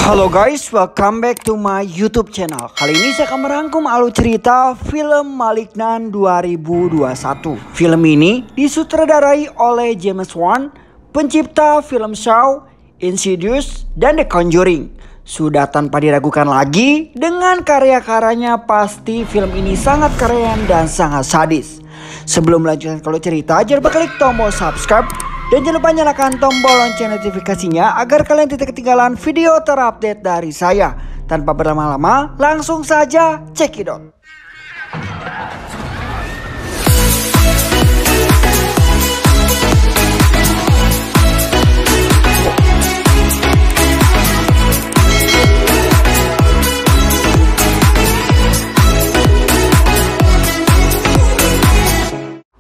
Halo guys, welcome back to my YouTube channel. Kali ini saya akan merangkum alur cerita film Malignant 2021. Film ini disutradarai oleh James Wan, pencipta film Saw, Insidious, dan The Conjuring. Sudah tanpa diragukan lagi, dengan karya-karyanya pasti film ini sangat keren dan sangat sadis. Sebelum melanjutkan alur cerita, jangan lupa klik tombol subscribe dan jangan lupa nyalakan tombol lonceng notifikasinya agar kalian tidak ketinggalan video terupdate dari saya. Tanpa berlama-lama, langsung saja cekidot.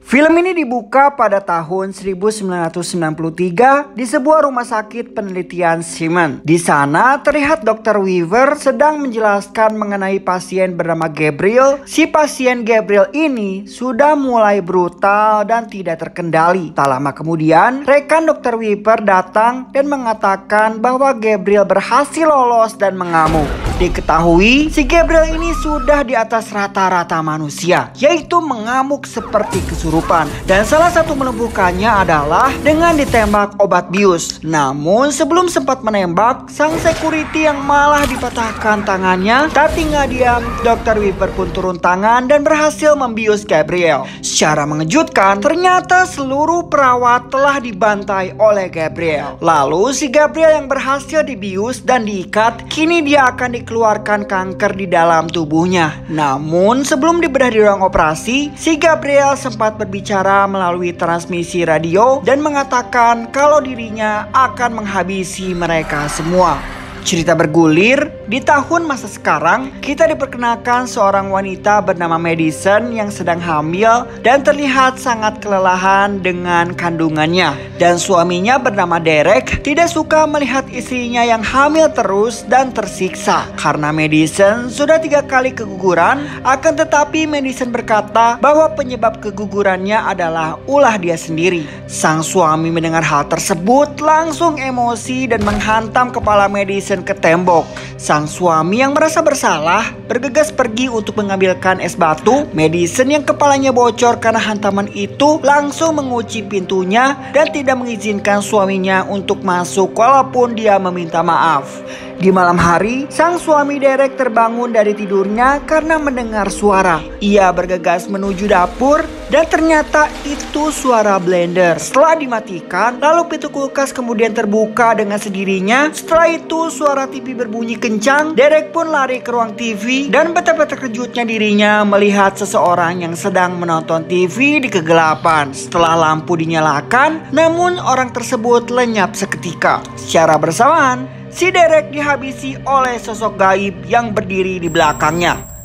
Film ini dibuka pada tahun 1993 di sebuah rumah sakit penelitian Siemens. Di sana terlihat Dr. Weaver sedang menjelaskan mengenai pasien bernama Gabriel. Si pasien Gabriel ini sudah mulai brutal dan tidak terkendali. Tak lama kemudian, rekan Dr. Weaver datang dan mengatakan bahwa Gabriel berhasil lolos dan mengamuk. Diketahui si Gabriel ini sudah di atas rata-rata manusia, yaitu mengamuk seperti kesurupan. Dan salah satu melumpuhkannya adalah dengan ditembak obat bius. Namun sebelum sempat menembak, sang security yang malah dipatahkan tangannya. Tak tinggal diam, Dr. Weaver pun turun tangan dan berhasil membius Gabriel. Secara mengejutkan, ternyata seluruh perawat telah dibantai oleh Gabriel. Lalu si Gabriel yang berhasil dibius dan diikat, kini dia akan dikeluarkan kanker di dalam tubuhnya. Namun sebelum dibedah di ruang operasi, si Gabriel sempat berbicara melalui transmisi radio dan mengatakan kalau dirinya akan menghabisi mereka semua. Cerita bergulir di tahun masa sekarang, kita diperkenalkan seorang wanita bernama Madison yang sedang hamil dan terlihat sangat kelelahan dengan kandungannya. Dan suaminya bernama Derek tidak suka melihat istrinya yang hamil terus dan tersiksa karena Madison sudah 3 kali keguguran. Akan tetapi Madison berkata bahwa penyebab kegugurannya adalah ulah dia sendiri. Sang suami mendengar hal tersebut langsung emosi dan menghantam kepala Madison ke tembok. Sang suami yang merasa bersalah bergegas pergi untuk mengambilkan es batu. Madison yang kepalanya bocor karena hantaman itu langsung mengunci pintunya dan tidak mengizinkan suaminya untuk masuk walaupun dia meminta maaf. Di malam hari, sang suami Derek terbangun dari tidurnya karena mendengar suara. Ia bergegas menuju dapur dan ternyata itu suara blender. Setelah dimatikan, lalu pintu kulkas kemudian terbuka dengan sendirinya. Setelah itu suara TV berbunyi kencang. Derek pun lari ke ruang TV dan betapa terkejutnya dirinya melihat seseorang yang sedang menonton TV di kegelapan. Setelah lampu dinyalakan, namun orang tersebut lenyap seketika. Secara bersamaan, si Derek dihabisi oleh sosok gaib yang berdiri di belakangnya.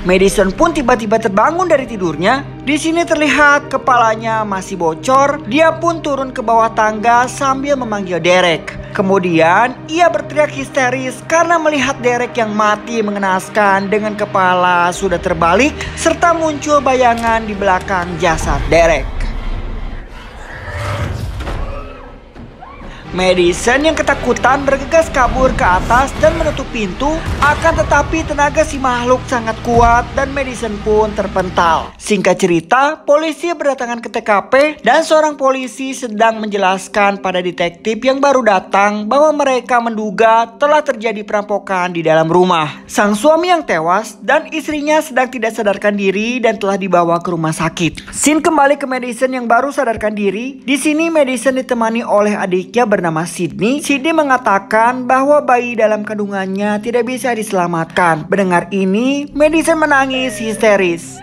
Madison pun tiba-tiba terbangun dari tidurnya. Di sini terlihat kepalanya masih bocor. Dia pun turun ke bawah tangga sambil memanggil Derek. Kemudian ia berteriak histeris karena melihat Derek yang mati mengenaskan dengan kepala sudah terbalik serta muncul bayangan di belakang jasad Derek. Madison yang ketakutan bergegas kabur ke atas dan menutup pintu. Akan tetapi tenaga si makhluk sangat kuat dan Madison pun terpental. Singkat cerita, polisi berdatangan ke TKP dan seorang polisi sedang menjelaskan pada detektif yang baru datang bahwa mereka menduga telah terjadi perampokan di dalam rumah. Sang suami yang tewas dan istrinya sedang tidak sadarkan diri dan telah dibawa ke rumah sakit. Scene kembali ke Madison yang baru sadarkan diri. Di sini Madison ditemani oleh adiknya bernama Sydney. Sydney mengatakan bahwa bayi dalam kandungannya tidak bisa diselamatkan. Mendengar ini, Madison menangis histeris.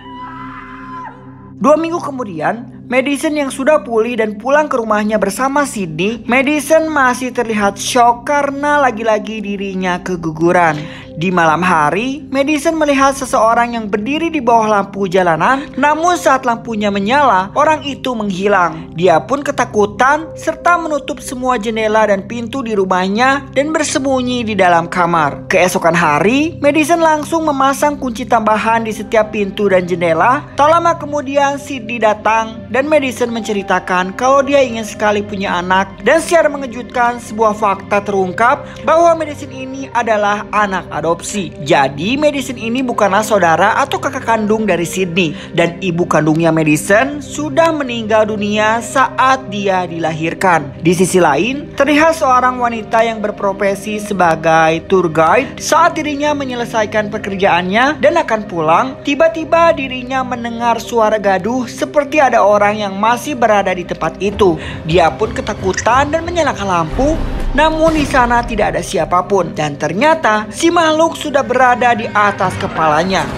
2 minggu kemudian, Madison yang sudah pulih dan pulang ke rumahnya bersama Sydney. Madison masih terlihat shock karena lagi-lagi dirinya keguguran. Di malam hari, Madison melihat seseorang yang berdiri di bawah lampu jalanan. Namun saat lampunya menyala, orang itu menghilang. Dia pun ketakutan serta menutup semua jendela dan pintu di rumahnya dan bersembunyi di dalam kamar. Keesokan hari, Madison langsung memasang kunci tambahan di setiap pintu dan jendela. Tak lama kemudian Sydney datang dan Madison menceritakan kalau dia ingin sekali punya anak. Dan secara mengejutkan, sebuah fakta terungkap bahwa Madison ini adalah anak adopsi. Jadi Madison ini bukanlah saudara atau kakak kandung dari Sydney. Dan ibu kandungnya Madison sudah meninggal dunia saat dia dilahirkan. Di sisi lain, terlihat seorang wanita yang berprofesi sebagai tour guide. Saat dirinya menyelesaikan pekerjaannya dan akan pulang, tiba-tiba dirinya mendengar suara gaduh seperti ada orang yang masih berada di tempat itu. Dia pun ketakutan dan menyalakan lampu. Namun di sana tidak ada siapapun dan ternyata si makhluk sudah berada di atas kepalanya.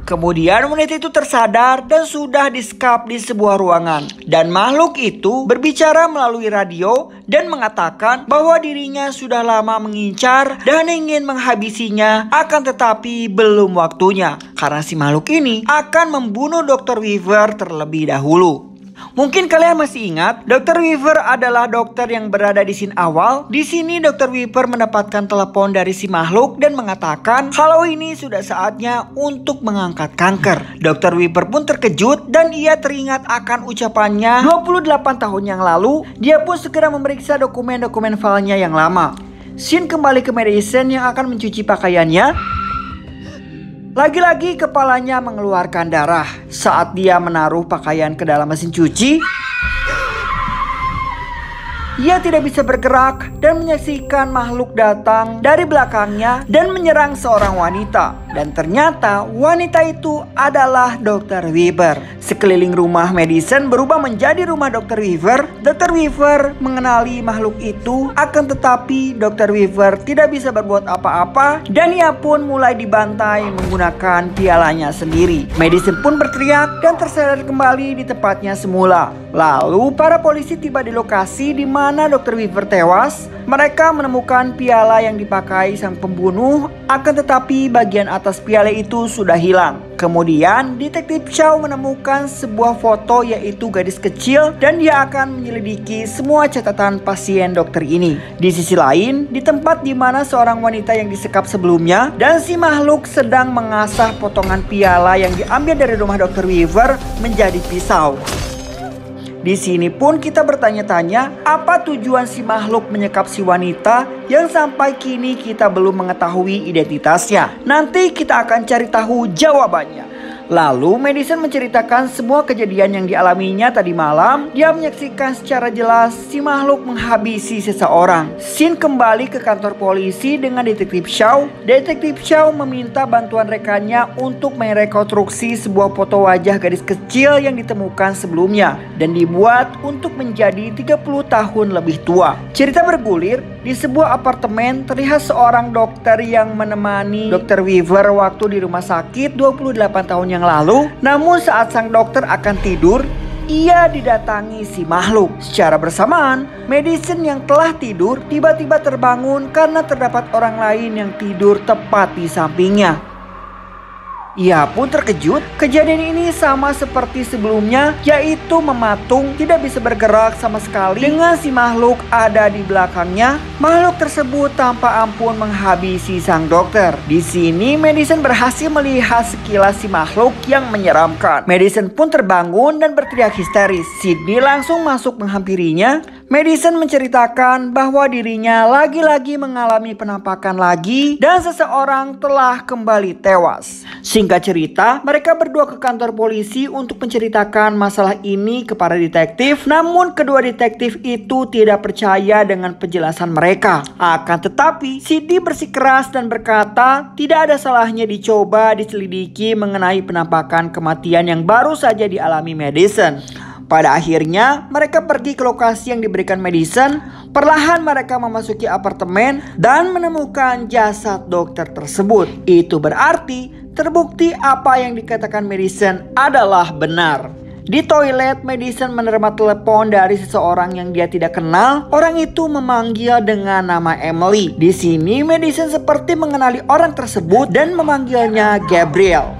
Kemudian wanita itu tersadar dan sudah disekap di sebuah ruangan. Dan makhluk itu berbicara melalui radio dan mengatakan bahwa dirinya sudah lama mengincar dan ingin menghabisinya, akan tetapi belum waktunya karena si makhluk ini akan membunuh Dr. Weaver terlebih dahulu. Mungkin kalian masih ingat, Dr. Weaver adalah dokter yang berada di scene awal. Di sini Dr. Weaver mendapatkan telepon dari si makhluk dan mengatakan kalau ini sudah saatnya untuk mengangkat kanker. Dr. Weaver pun terkejut dan ia teringat akan ucapannya 28 tahun yang lalu. Dia pun segera memeriksa dokumen-dokumen filenya yang lama. Scene kembali ke Madison yang akan mencuci pakaiannya. Lagi-lagi kepalanya mengeluarkan darah. Saat dia menaruh pakaian ke dalam mesin cuci, ia tidak bisa bergerak dan menyaksikan makhluk datang dari belakangnya dan menyerang seorang wanita. Dan ternyata wanita itu adalah Dr. Weaver. Sekeliling rumah Madison berubah menjadi rumah Dr. Weaver. Dr. Weaver mengenali makhluk itu, akan tetapi Dr. Weaver tidak bisa berbuat apa-apa dan ia pun mulai dibantai menggunakan pialanya sendiri. Madison pun berteriak dan tersadar kembali di tempatnya semula. Lalu para polisi tiba di lokasi di mana Dr. Weaver tewas. Mereka menemukan piala yang dipakai sang pembunuh, akan tetapi bagian atas piala itu sudah hilang. Kemudian detektif Chow menemukan sebuah foto yaitu gadis kecil dan dia akan menyelidiki semua catatan pasien dokter ini. Di sisi lain, di tempat di mana seorang wanita yang disekap sebelumnya dan si makhluk sedang mengasah potongan piala yang diambil dari rumah Dr. Weaver menjadi pisau. Di sini pun kita bertanya-tanya apa tujuan si makhluk menyekap si wanita yang sampai kini kita belum mengetahui identitasnya. Nanti kita akan cari tahu jawabannya. Lalu Madison menceritakan semua kejadian yang dialaminya tadi malam. Dia menyaksikan secara jelas si makhluk menghabisi seseorang. Scene kembali ke kantor polisi dengan detektif Chow. Detektif Chow meminta bantuan rekannya untuk merekonstruksi sebuah foto wajah gadis kecil yang ditemukan sebelumnya dan dibuat untuk menjadi 30 tahun lebih tua. Cerita bergulir di sebuah apartemen. Terlihat seorang dokter yang menemani Dr. Weaver waktu di rumah sakit 28 tahun yang lalu. Namun saat sang dokter akan tidur, ia didatangi si makhluk. Secara bersamaan, Madison yang telah tidur tiba-tiba terbangun karena terdapat orang lain yang tidur tepat di sampingnya. Ia pun terkejut. Kejadian ini sama seperti sebelumnya, yaitu mematung, tidak bisa bergerak sama sekali dengan si makhluk ada di belakangnya. Makhluk tersebut tanpa ampun menghabisi sang dokter. Di sini Madison berhasil melihat sekilas si makhluk yang menyeramkan. Madison pun terbangun dan berteriak histeris. Sydney langsung masuk menghampirinya. Madison menceritakan bahwa dirinya lagi-lagi mengalami penampakan lagi dan seseorang telah kembali tewas. Singkat cerita, mereka berdua ke kantor polisi untuk menceritakan masalah ini kepada detektif. Namun kedua detektif itu tidak percaya dengan penjelasan mereka. Akan tetapi, Sydney bersikeras dan berkata tidak ada salahnya dicoba diselidiki mengenai penampakan kematian yang baru saja dialami Madison. Pada akhirnya, mereka pergi ke lokasi yang diberikan Madison. Perlahan mereka memasuki apartemen dan menemukan jasad dokter tersebut. Itu berarti terbukti apa yang dikatakan Madison adalah benar. Di toilet, Madison menerima telepon dari seseorang yang dia tidak kenal. Orang itu memanggil dengan nama Emily. Di sini Madison seperti mengenali orang tersebut dan memanggilnya Gabriel.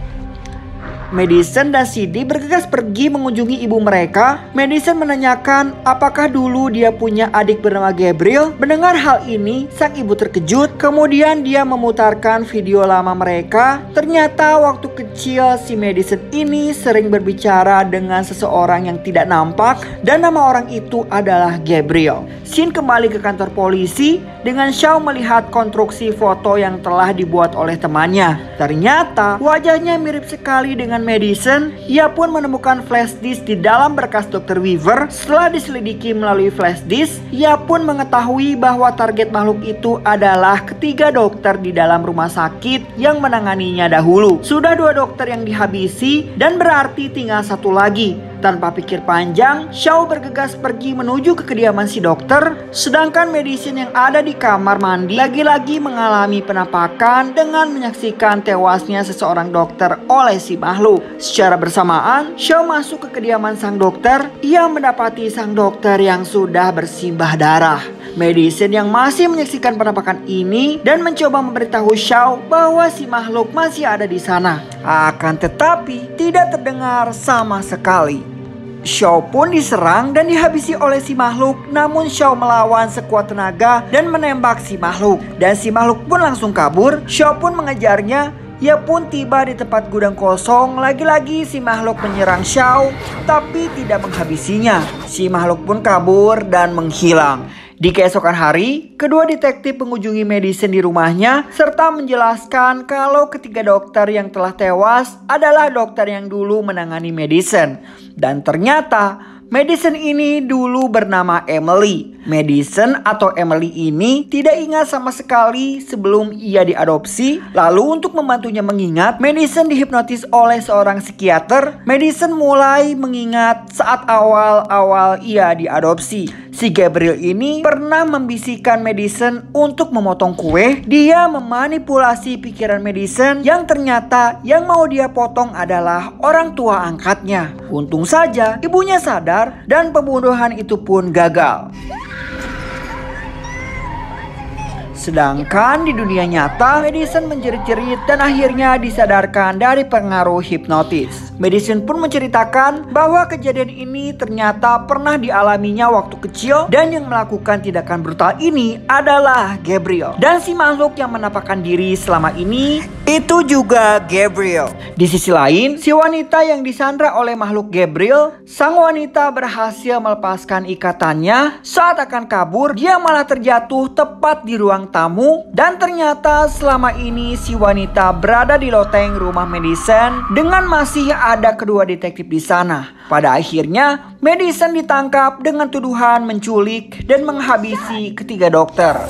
Madison dan Sydney bergegas pergi mengunjungi ibu mereka. Madison menanyakan apakah dulu dia punya adik bernama Gabriel. Mendengar hal ini, sang ibu terkejut. Kemudian dia memutarkan video lama mereka. Ternyata waktu kecil si Madison ini sering berbicara dengan seseorang yang tidak nampak dan nama orang itu adalah Gabriel. Scene kembali ke kantor polisi dengan Shaw melihat konstruksi foto yang telah dibuat oleh temannya. Ternyata wajahnya mirip sekali dengan Madison. Ia pun menemukan flash disk di dalam berkas Dr. Weaver. Setelah diselidiki melalui flash disk, ia pun mengetahui bahwa target makhluk itu adalah ketiga dokter di dalam rumah sakit yang menanganinya dahulu. Sudah 2 dokter yang dihabisi dan berarti tinggal 1 lagi. Tanpa pikir panjang, Shaw bergegas pergi menuju ke kediaman si dokter. Sedangkan Madison yang ada di kamar mandi lagi-lagi mengalami penampakan dengan menyaksikan tewasnya seseorang dokter oleh si makhluk. Secara bersamaan, Shaw masuk ke kediaman sang dokter. Ia mendapati sang dokter yang sudah bersimbah darah. Madison yang masih menyaksikan penampakan ini dan mencoba memberitahu Shaw bahwa si makhluk masih ada di sana. Akan tetapi tidak terdengar sama sekali. Shaw pun diserang dan dihabisi oleh si makhluk. Namun Shaw melawan sekuat tenaga dan menembak si makhluk. Dan si makhluk pun langsung kabur. Shaw pun mengejarnya. Ia pun tiba di tempat gudang kosong. Lagi-lagi si makhluk menyerang Shaw, tapi tidak menghabisinya. Si makhluk pun kabur dan menghilang. Di keesokan hari, kedua detektif mengunjungi Madison di rumahnya serta menjelaskan kalau ketiga dokter yang telah tewas adalah dokter yang dulu menangani Madison. Dan ternyata Madison ini dulu bernama Emily. Madison atau Emily ini tidak ingat sama sekali sebelum ia diadopsi. Lalu untuk membantunya mengingat, Madison dihipnotis oleh seorang psikiater. Madison mulai mengingat saat awal-awal ia diadopsi. Si Gabriel ini pernah membisikkan Madison untuk memotong kue. Dia memanipulasi pikiran Madison yang ternyata yang mau dia potong adalah orang tua angkatnya. Untung saja ibunya sadar dan pembunuhan itu pun gagal. Sedangkan di dunia nyata, Madison menjerit-jerit dan akhirnya disadarkan dari pengaruh hipnotis. Madison pun menceritakan bahwa kejadian ini ternyata pernah dialaminya waktu kecil dan yang melakukan tindakan brutal ini adalah Gabriel. Dan si makhluk yang menampakkan diri selama ini itu juga Gabriel. Di sisi lain, si wanita yang disandra oleh makhluk Gabriel, sang wanita berhasil melepaskan ikatannya. Saat akan kabur, dia malah terjatuh tepat di ruang tamu. Dan ternyata selama ini si wanita berada di loteng rumah Madison dengan masih ada kedua detektif di sana. Pada akhirnya, Madison ditangkap dengan tuduhan menculik dan menghabisi ketiga dokter.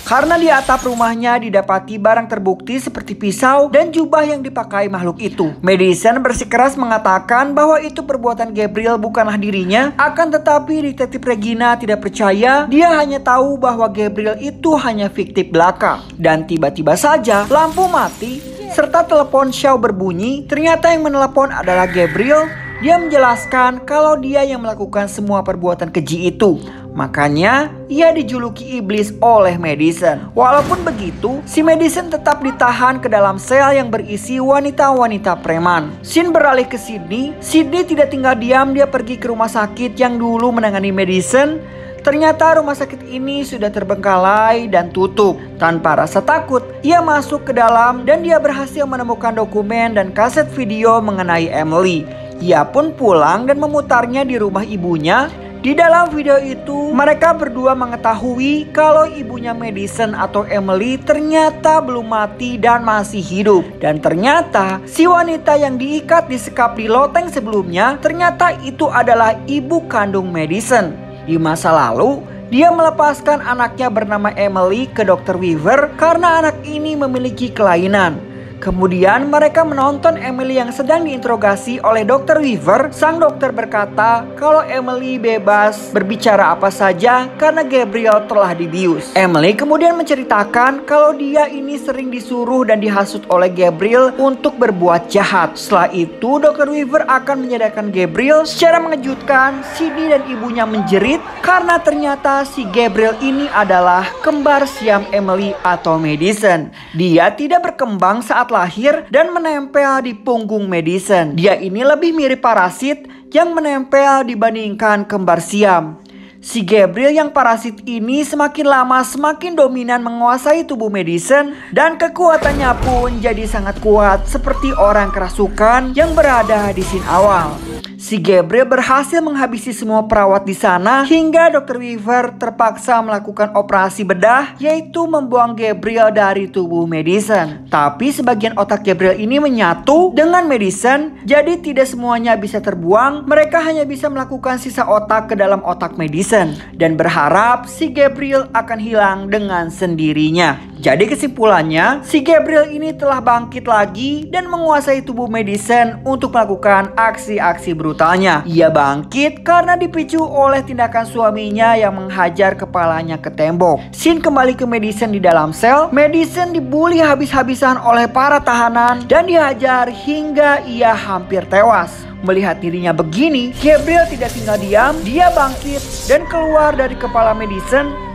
Karena di atap rumahnya didapati barang terbukti seperti pisau dan jubah yang dipakai makhluk itu. Madison bersikeras mengatakan bahwa itu perbuatan Gabriel bukanlah dirinya. Akan tetapi detektif Regina tidak percaya. Dia hanya tahu bahwa Gabriel itu hanya fiktif belaka. Dan tiba-tiba saja lampu mati serta telepon Shaw berbunyi. Ternyata yang menelepon adalah Gabriel. Dia menjelaskan kalau dia yang melakukan semua perbuatan keji itu. Makanya ia dijuluki iblis oleh Madison. Walaupun begitu, si Madison tetap ditahan ke dalam sel yang berisi wanita-wanita preman. Scene beralih ke Sydney. Sydney tidak tinggal diam, dia pergi ke rumah sakit yang dulu menangani Madison. Ternyata rumah sakit ini sudah terbengkalai dan tutup. Tanpa rasa takut, ia masuk ke dalam dan dia berhasil menemukan dokumen dan kaset video mengenai Emily. Ia pun pulang dan memutarnya di rumah ibunya. Di dalam video itu, mereka berdua mengetahui kalau ibunya Madison atau Emily ternyata belum mati dan masih hidup. Dan ternyata si wanita yang diikat di sekap di loteng sebelumnya ternyata itu adalah ibu kandung Madison. Di masa lalu, dia melepaskan anaknya bernama Emily ke Dr. Weaver karena anak ini memiliki kelainan. Kemudian mereka menonton Emily yang sedang diinterogasi oleh Dr. Weaver. Sang dokter berkata kalau Emily bebas berbicara apa saja karena Gabriel telah dibius. Emily kemudian menceritakan kalau dia ini sering disuruh dan dihasut oleh Gabriel untuk berbuat jahat. Setelah itu Dr. Weaver akan menyadarkan Gabriel. Secara mengejutkan, Sydney dan ibunya menjerit karena ternyata si Gabriel ini adalah kembar siam Emily atau Madison. Dia tidak berkembang saat lahir dan menempel di punggung Madison. Dia ini lebih mirip parasit yang menempel dibandingkan kembar siam. Si Gabriel yang parasit ini semakin lama semakin dominan menguasai tubuh Madison dan kekuatannya pun jadi sangat kuat seperti orang kerasukan yang berada di scene awal. Si Gabriel berhasil menghabisi semua perawat di sana hingga Dr. Weaver terpaksa melakukan operasi bedah, yaitu membuang Gabriel dari tubuh Madison. Tapi sebagian otak Gabriel ini menyatu dengan Madison, jadi tidak semuanya bisa terbuang. Mereka hanya bisa melakukan sisa otak ke dalam otak Madison dan berharap si Gabriel akan hilang dengan sendirinya. Jadi kesimpulannya, si Gabriel ini telah bangkit lagi dan menguasai tubuh Madison untuk melakukan aksi-aksi brutalnya. Ia bangkit karena dipicu oleh tindakan suaminya yang menghajar kepalanya ke tembok. Scene kembali ke Madison di dalam sel. Madison dibully habis-habisan oleh para tahanan dan dihajar hingga ia hampir tewas. Melihat dirinya begini, Gabriel tidak tinggal diam. Dia bangkit dan keluar dari kepala Madison.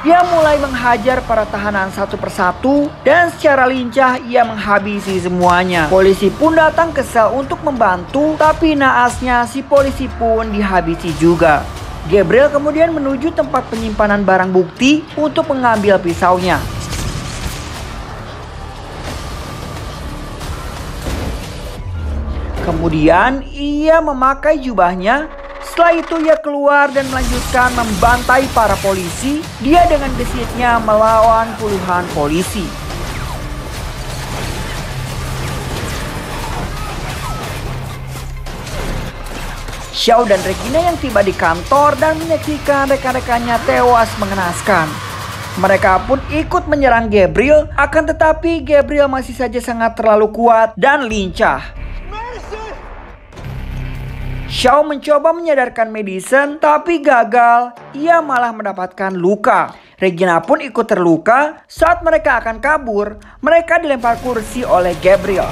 Dia mulai menghajar para tahanan satu persatu dan secara lincah ia menghabisi semuanya. Polisi pun datang ke sel untuk membantu, tapi naasnya si polisi pun dihabisi juga. Gabriel kemudian menuju tempat penyimpanan barang bukti untuk mengambil pisaunya. Kemudian ia memakai jubahnya. Setelah itu ia keluar dan melanjutkan membantai para polisi. Dia dengan gesitnya melawan puluhan polisi. Shaw dan Regina yang tiba di kantor dan menyaksikan rekan-rekannya tewas mengenaskan. Mereka pun ikut menyerang Gabriel, akan tetapi Gabriel masih saja sangat terlalu kuat dan lincah. Shaw mencoba menyadarkan Madison, tapi gagal. Ia malah mendapatkan luka. Regina pun ikut terluka. Saat mereka akan kabur, mereka dilempar kursi oleh Gabriel.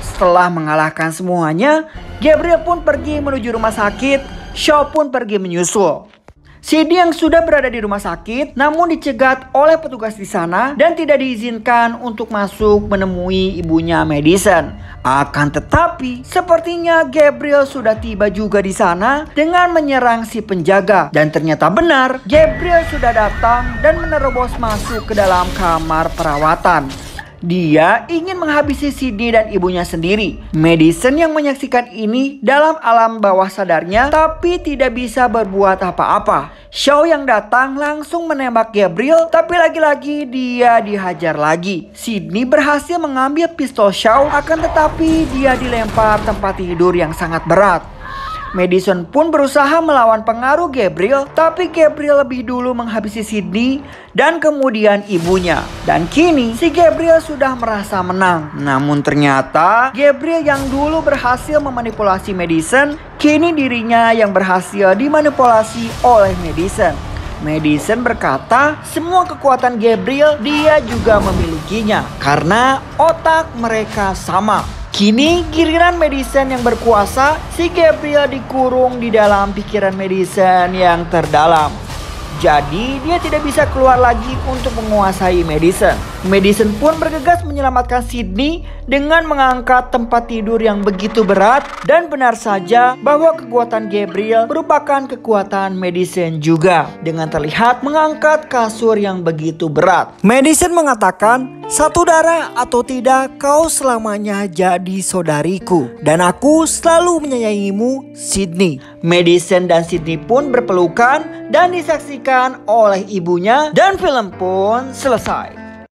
Setelah mengalahkan semuanya, Gabriel pun pergi menuju rumah sakit. Shaw pun pergi menyusul. Sydney yang sudah berada di rumah sakit namun dicegat oleh petugas di sana dan tidak diizinkan untuk masuk menemui ibunya Madison. Akan tetapi sepertinya Gabriel sudah tiba juga di sana dengan menyerang si penjaga. Dan ternyata benar, Gabriel sudah datang dan menerobos masuk ke dalam kamar perawatan. Dia ingin menghabisi Sydney dan ibunya sendiri. Madison yang menyaksikan ini dalam alam bawah sadarnya tapi tidak bisa berbuat apa-apa. Shaw yang datang langsung menembak Gabriel, tapi lagi-lagi dia dihajar lagi. Sydney berhasil mengambil pistol Shaw, akan tetapi dia dilempar tempat tidur yang sangat berat. Madison pun berusaha melawan pengaruh Gabriel, tapi Gabriel lebih dulu menghabisi Sydney dan kemudian ibunya. Dan kini si Gabriel sudah merasa menang. Namun ternyata Gabriel yang dulu berhasil memanipulasi Madison, kini dirinya yang berhasil dimanipulasi oleh Madison. Madison berkata semua kekuatan Gabriel dia juga memilikinya karena otak mereka sama. Kini giliran Madison yang berkuasa, si Gabriel dikurung di dalam pikiran Madison yang terdalam. Jadi dia tidak bisa keluar lagi untuk menguasai Madison. Madison pun bergegas menyelamatkan Sydney dengan mengangkat tempat tidur yang begitu berat. Dan benar saja bahwa kekuatan Gabriel merupakan kekuatan Madison juga, dengan terlihat mengangkat kasur yang begitu berat. Madison mengatakan, "Satu darah atau tidak, kau selamanya jadi saudariku. Dan aku selalu menyayangimu, Sydney." Madison dan Sydney pun berpelukan dan disaksikan oleh ibunya dan film pun selesai.